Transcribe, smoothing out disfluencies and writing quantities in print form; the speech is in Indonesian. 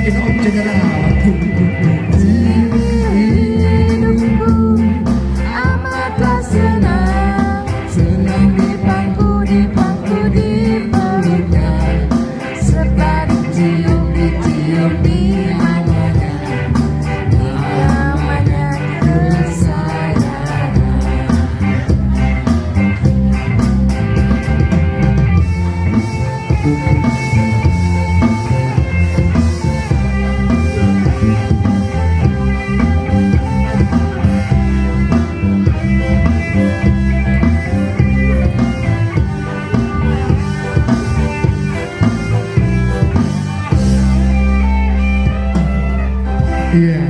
bikin Om General. Hidupku amatlah senang, senang dipangku di peluknya, serta dicium di hatinya, namanya kesayangan. Iya.